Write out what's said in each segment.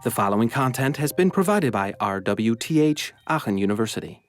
The following content has been provided by RWTH Aachen University.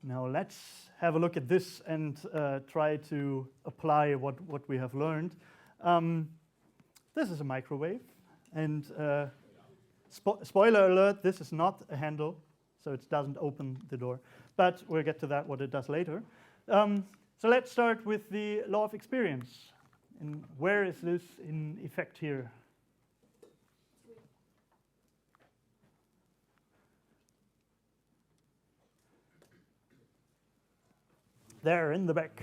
Now let's have a look at this and try to apply what we have learned. This is a microwave, and spoiler alert, this is not a handle, so it doesn't open the door. But we'll get to that, what it does later. So let's start with the law of experience. And where is this in effect here? There in the back.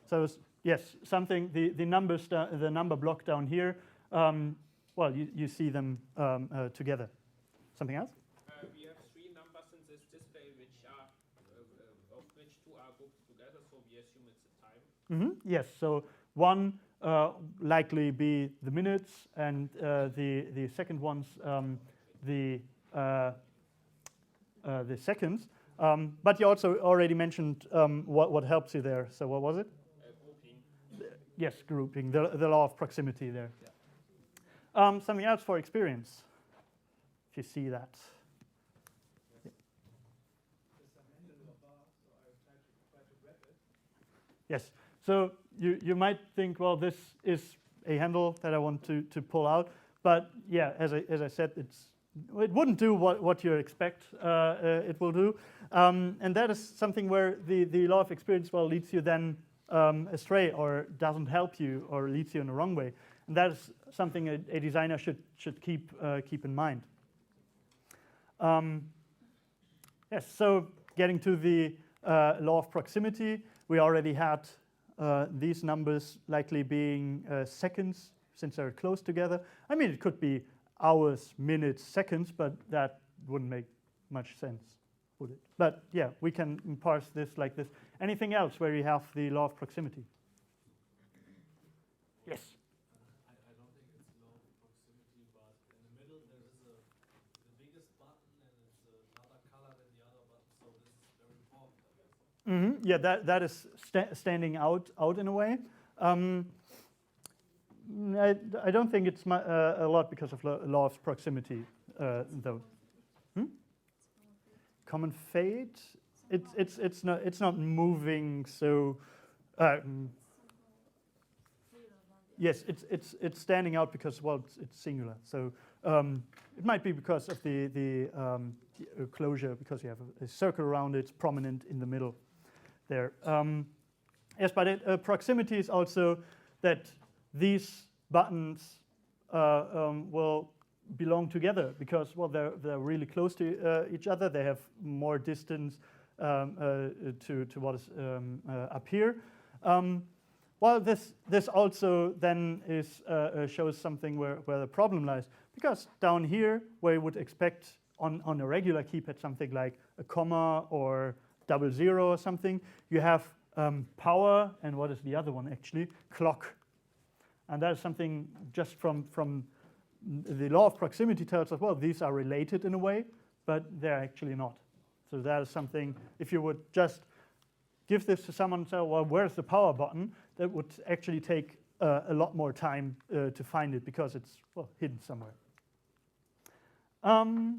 So yes, something the numbers the number block down here. Well, you see them together. Something else? We have three numbers in this display, which are of which two are grouped together. So we assume it's the time. Yes. So one likely be the minutes, and the second one's the seconds. But you also already mentioned what helps you there. So what was it? Grouping. Yes, grouping. The law of proximity there. Yeah. Something else for experience. If you see that. Yeah. Yes. So you might think, well, this is a handle that I want to pull out. But yeah, as I said, it wouldn't do what you expect it will do. And that is something where the law of experience, well, leads you then astray or doesn't help you or leads you in the wrong way. And that is something a designer should keep in mind. Yes, so getting to the law of proximity, we already had these numbers likely being seconds since they're close together. I mean, it could be hours, minutes, seconds, but that wouldn't make much sense, would it? But yeah, we can parse this like this. Anything else where you have the law of proximity? Yes? I don't think it's law of proximity, but in the middle there is the biggest button, and it's another color than the other button, so this is very important, I guess. Yeah, that is standing out in a way. I don't think it's a lot because of law of proximity, though. Common fade. It's not moving. So yes, it's standing out because, well, it's singular. So it might be because of the closure, because you have a circle around it. It's prominent in the middle there. Yes, but proximity is also that these buttons will belong together because, well, they're really close to each other. They have more distance to what is up here. Well, this also then shows something where the problem lies, because down here, where you would expect on a regular keypad something like a comma or 00 or something, you have power, and what is the other one actually? Clock. And that is something just from the law of proximity tells us, well, these are related in a way, but they're actually not. So that is something, if you would just give this to someone and say, well, where's the power button? That would actually take a lot more time to find it because it's, well, hidden somewhere. The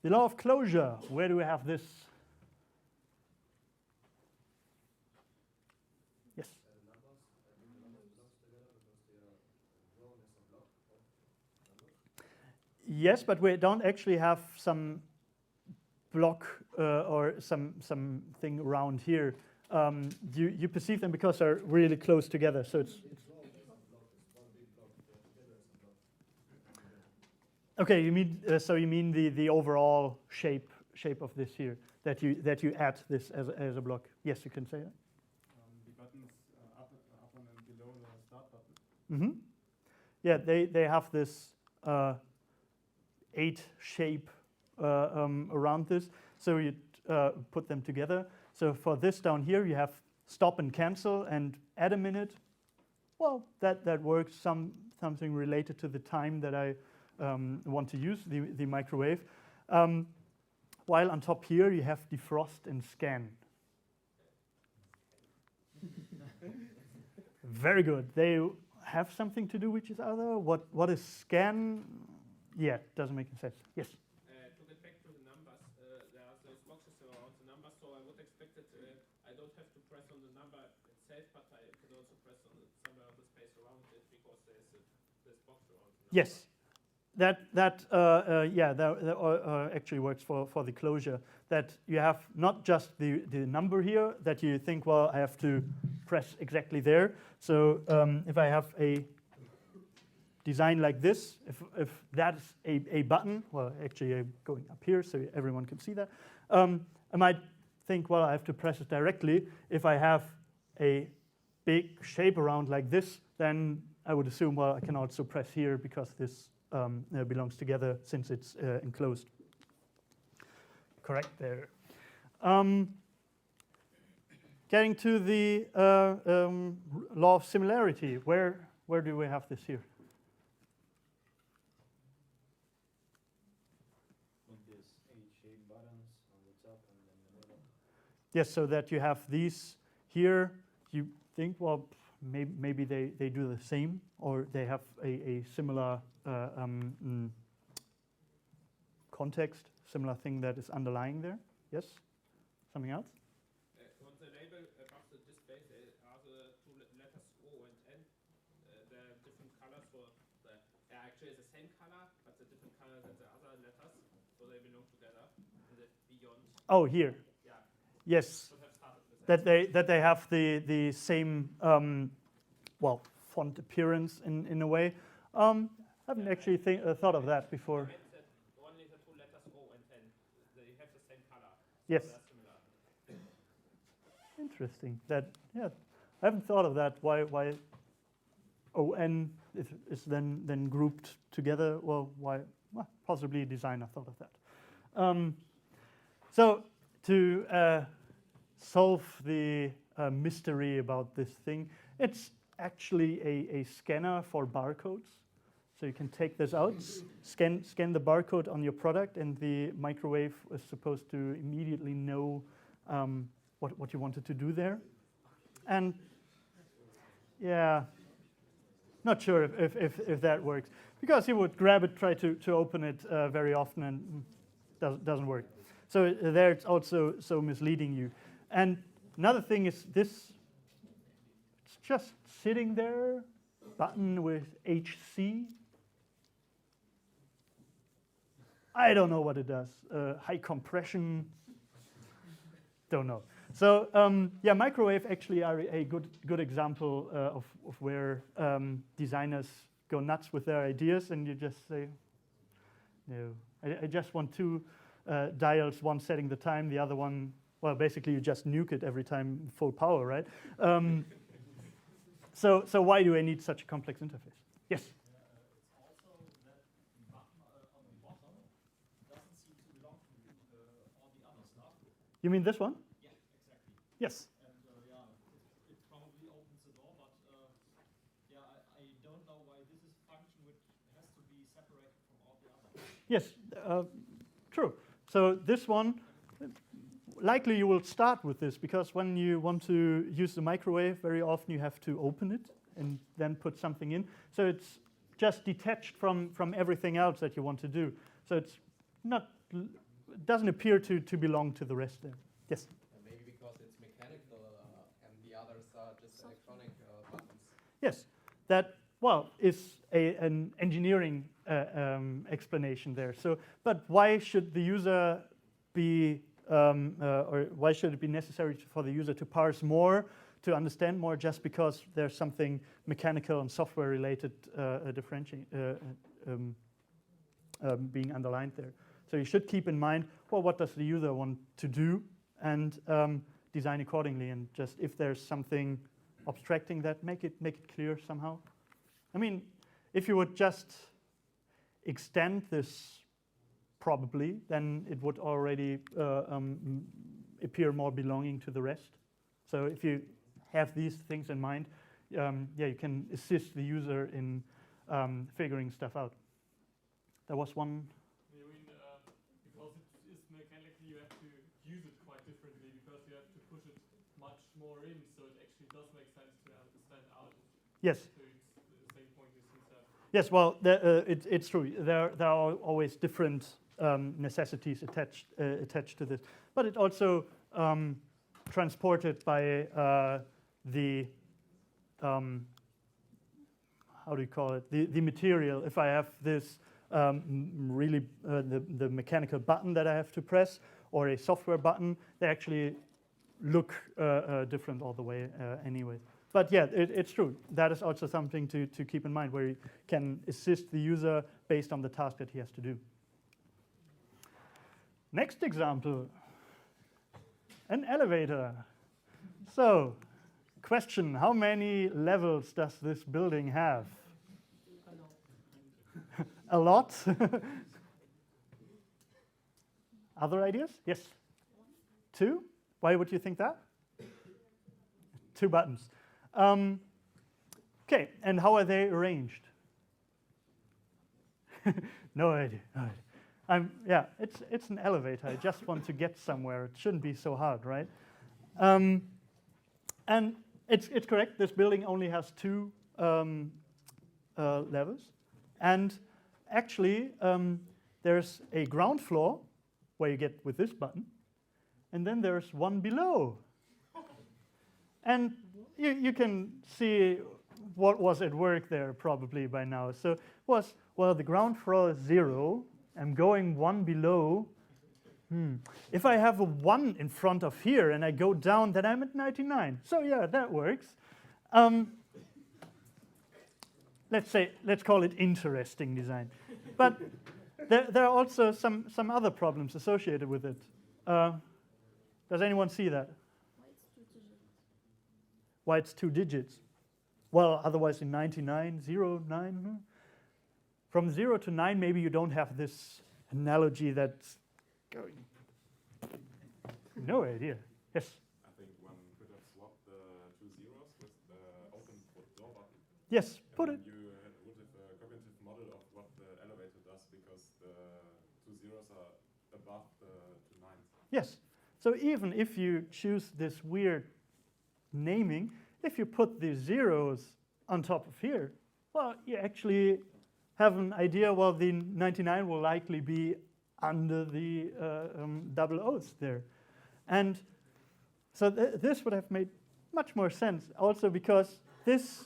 law of closure, where do we have this? Yes? Yes, but we don't actually have some block or something around here. You perceive them because they're really close together. So it's okay. You mean you mean the overall shape of this here that you add this as a block. Yes, you can say that. The buttons up and below the start button. Yeah, they have this 8 shape around this. So you put them together. So for this down here, you have stop and cancel and add a minute. Well, that works. Something related to the time that I want to use the microwave. While on top here you have defrost and scan. Very good. They have something to do with each other. What is scan? Yeah, doesn't make any sense. Yes. To get back to the numbers, there are those boxes around the numbers, so I would expect that I don't have to press on the number itself, but I can also press on somewhere on the space around it because there's this box around the number. Yes. That actually works for the closure. That you have not just the number here that you think, well, I have to press exactly there. So if I have a design like this, if that's a button, well, actually I'm going up here so everyone can see that. I might think, well, I have to press it directly. If I have a big shape around like this, then I would assume, well, I can also press here because this belongs together since it's enclosed. Correct there. Getting to the law of similarity, where do we have this here? With these H-shaped buttons on the top and then the middle. Yes, so that you have these here. You think, well, maybe they do the same, or they have a similar context, similar thing that is underlying there. Yes? Something else? On the label above the display, there are the two letters O and N. They're different colors, so they're actually the same color, but the different color than the other letters, so they belong together. And the beyond. Oh, here. Yeah. Yes. Should have started with that. That they have the same font appearance in a way. I haven't actually thought of that before. I meant that only the two letters O and N, they have the same color. Yes. So they're similar. Interesting. That, yeah, I haven't thought of that. Why ON is then grouped together? Well, why? Well, possibly a designer thought of that. So to solve the mystery about this thing, it's actually a scanner for barcodes. So you can take this out, scan the barcode on your product, and the microwave is supposed to immediately know what you wanted to do there. And yeah, not sure if that works, because you would grab it, try to open it very often, and doesn't work. So there it's also so misleading you. And another thing is this, it's just sitting there, button with HC. I don't know what it does. High compression, don't know. So yeah, microwave actually are a good example of where designers go nuts with their ideas, and you just say, no, I just want two dials, one setting the time, the other one, well, basically you just nuke it every time full power, right? So why do I need such a complex interface? Yes? It's also that the button on the bottom doesn't seem to belong to all the other stuff. You mean this one? Yeah, exactly. Yes. And yeah, it probably opens the door, but yeah, I don't know why this is a function which has to be separated from all the others. Yes, true. So this one, likely you will start with this, because when you want to use the microwave, very often you have to open it and then put something in. So it's just detached from everything else that you want to do. So it's not, it doesn't appear to belong to the rest there. Yes? Maybe because it's mechanical and the others are just electronic buttons. Yes, that, well, is an engineering explanation there. So, but why should the user be, or why should it be necessary for the user to parse more, to understand more, just because there's something mechanical and software related being underlined there? So you should keep in mind, well, what does the user want to do, and design accordingly. And just if there's something abstracting that, make it clear somehow. I mean, if you would just extend this, probably, then it would already appear more belonging to the rest. So if you have these things in mind, yeah, you can assist the user in figuring stuff out. There was one. I mean, because it is mechanically, you have to use it quite differently because you have to push it much more in, so it actually does make sense to have it stand out. Yes. So it's the same point you said. Yes, well, it's true. There are always different necessities attached to this. But it also transported by the, how do you call it, the material. If I have this really, the mechanical button that I have to press, or a software button, they actually look different all the way anyway. But yeah, it's true. That is also something to keep in mind, where you can assist the user based on the task that he has to do. Next example, an elevator. So, question, how many levels does this building have? A lot. Other ideas? Yes? 2? Why would you think that? 2 buttons. Okay, and how are they arranged? No idea. No idea. Yeah, it's an elevator. I just want to get somewhere. It shouldn't be so hard, right? And it's correct. This building only has 2 levels, and actually there's a ground floor where you get with this button, and then there's one below. And you can see what was at work there probably by now. So it was, well, the ground floor is 0. I'm going 1 below. If I have a 1 in front of here and I go down, then I'm at 99. So yeah, that works. Let's call it interesting design. But there are also some other problems associated with it. Does anyone see that? Why it's 2 digits? Well, otherwise in 99, 0, 9. From 0 to 9, maybe you don't have this analogy that's going. No idea. Yes? I think one could have swapped the 2 zeros with the open door button. Yes, put it. You would have a cognitive model of what the elevator does because the 2 zeros are above the 2 nines. Yes. So even if you choose this weird naming, if you put the zeros on top of here, well, you actually have an idea, well, the 99 will likely be under the double O's there. And so this would have made much more sense, also because this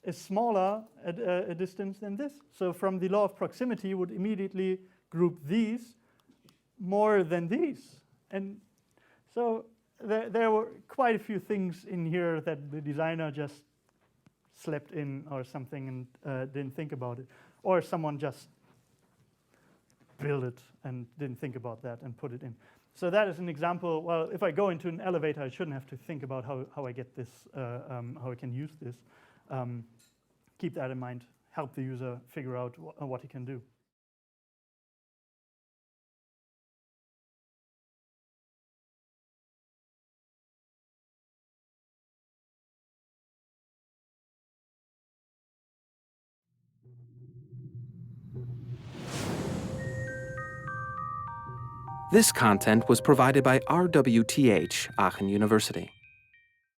is smaller at a distance than this. So from the law of proximity, you would immediately group these more than these. And so there were quite a few things in here that the designer just slept in or something and didn't think about it. Or someone just built it and didn't think about that and put it in. So that is an example. Well, if I go into an elevator, I shouldn't have to think about how I get this, how I can use this. Keep that in mind. Help the user figure out what he can do. This content was provided by RWTH Aachen University.